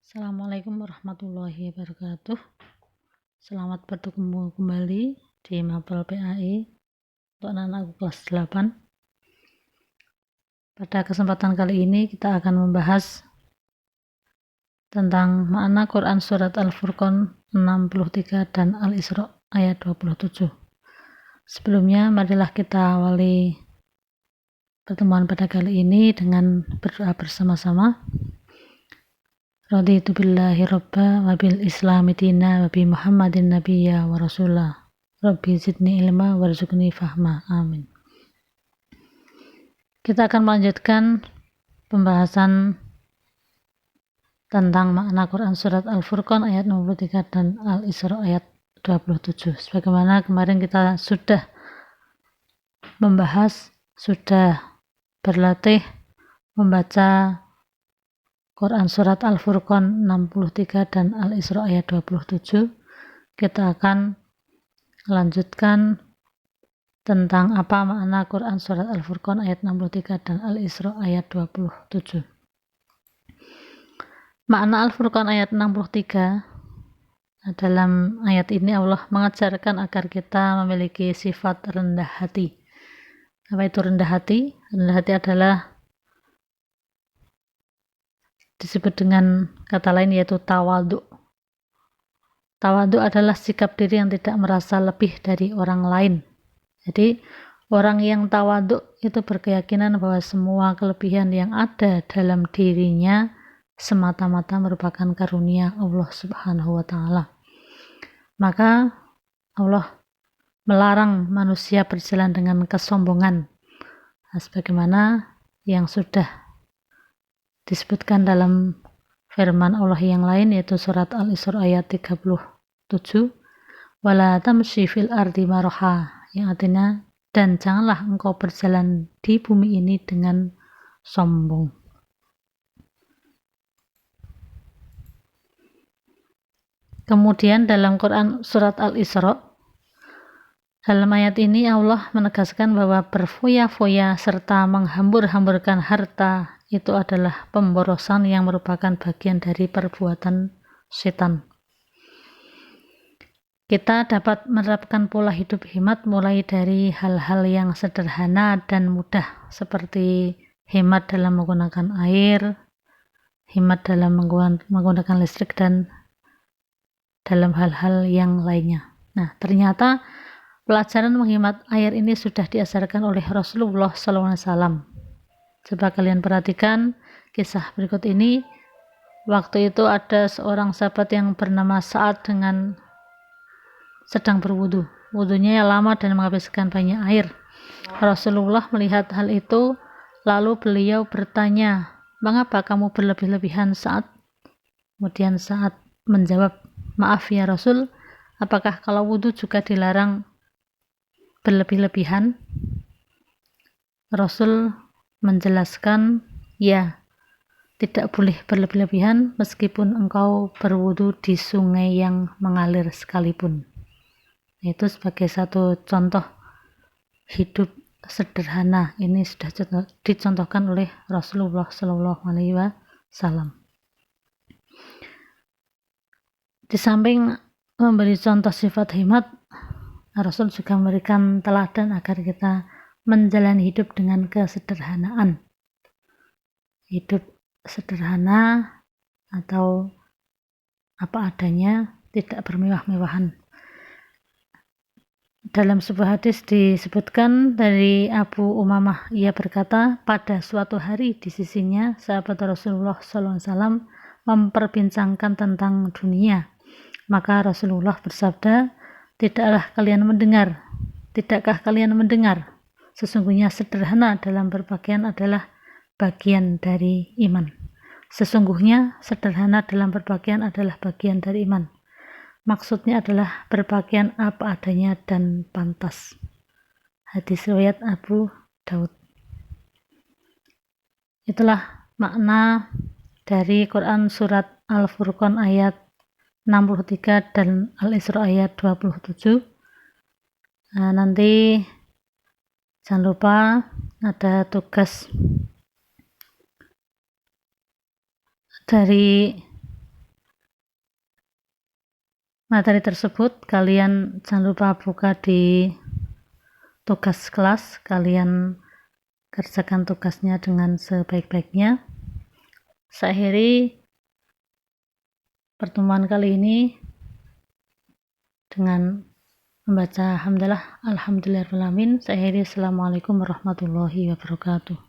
Assalamualaikum warahmatullahi wabarakatuh. Selamat bertemu kembali di Mapel PAI untuk anak-anakku kelas 8. Pada kesempatan kali ini kita akan membahas tentang makna Quran Surat Al-Furqan 63 dan Al-Isra ayat 27. Sebelumnya marilah kita awali pertemuan pada kali ini dengan berdoa bersama-sama. Raditu billahi robba wa bil islami dina wa bi muhammadin nabiyya wa rasulah rabbi zidni ilma warzuqni fahma, amin. Kita akan melanjutkan pembahasan tentang makna Quran Surat Al-Furqan ayat 63 dan Al-Isra ayat 27. Sebagaimana kemarin kita sudah membahas, sudah berlatih membaca Quran Surat Al-Furqan 63 dan Al-Isra ayat 27. Kita akan lanjutkan tentang apa makna Quran Surat Al-Furqan ayat 63 dan Al-Isra ayat 27. Makna Al-Furqan ayat 63, dalam ayat ini Allah mengajarkan agar kita memiliki sifat rendah hati. Apa itu rendah hati? Rendah hati adalah disebut dengan kata lain yaitu tawadhu. Tawadhu adalah sikap diri yang tidak merasa lebih dari orang lain. Jadi orang yang tawadhu itu berkeyakinan bahwa semua kelebihan yang ada dalam dirinya semata-mata merupakan karunia Allah Subhanahu wa Ta'ala. Maka Allah melarang manusia berjalan dengan kesombongan, sebagaimana yang sudah disebutkan dalam firman Allah yang lain yaitu surat Al-Isra ayat 37, wala tamshi fil ardi maraha, yang artinya dan janganlah engkau berjalan di bumi ini dengan sombong. Kemudian dalam Quran surat Al-Isra, dalam ayat ini Allah menegaskan bahwa berfoya-foya serta menghambur-hamburkan harta itu adalah pemborosan yang merupakan bagian dari perbuatan setan. Kita dapat menerapkan pola hidup hemat mulai dari hal-hal yang sederhana dan mudah seperti hemat dalam menggunakan air, hemat dalam menggunakan listrik, dan dalam hal-hal yang lainnya. Nah, ternyata pelajaran menghemat air ini sudah diajarkan oleh Rasulullah SAW. Coba kalian perhatikan kisah berikut ini. Waktu itu ada seorang sahabat yang bernama Sa'ad sedang berwudu. Wudunya lama dan menghabiskan banyak air. Rasulullah melihat hal itu, lalu beliau bertanya, "Mengapa kamu berlebih-lebihan, Sa'ad?" Kemudian Sa'ad menjawab, "Maaf ya Rasul, apakah kalau wudu juga dilarang berlebih-lebihan?" Rasul menjelaskan, "Ya, tidak boleh berlebih-lebihan meskipun engkau berwudu di sungai yang mengalir sekalipun." Itu sebagai satu contoh hidup sederhana. Ini sudah dicontohkan oleh Rasulullah SAW. Di samping memberi contoh sifat hemat, Rasul juga memberikan teladan agar kita menjalani hidup dengan kesederhanaan. Hidup sederhana atau apa adanya, tidak bermewah-mewahan. Dalam sebuah hadis disebutkan dari Abu Umamah, ia berkata, pada suatu hari di sisinya sahabat Rasulullah SAW memperbincangkan tentang dunia. Maka Rasulullah bersabda, tidakkah kalian mendengar, sesungguhnya sederhana dalam berpakaian adalah bagian dari iman. Sesungguhnya sederhana dalam berpakaian adalah bagian dari iman. Maksudnya adalah berpakaian apa adanya dan pantas. Hadis riwayat Abu Daud. Itulah makna dari Quran Surat Al-Furqan ayat 63 dan Al-Isra ayat 27. Nanti jangan lupa ada tugas dari materi tersebut, kalian jangan lupa buka di tugas kelas, kalian kerjakan tugasnya dengan sebaik-baiknya. Saya akhiri pertemuan kali ini dengan membaca hamdalah alhamdulillahirabbil alamin. Saya akhiri, assalamualaikum warahmatullahi wabarakatuh.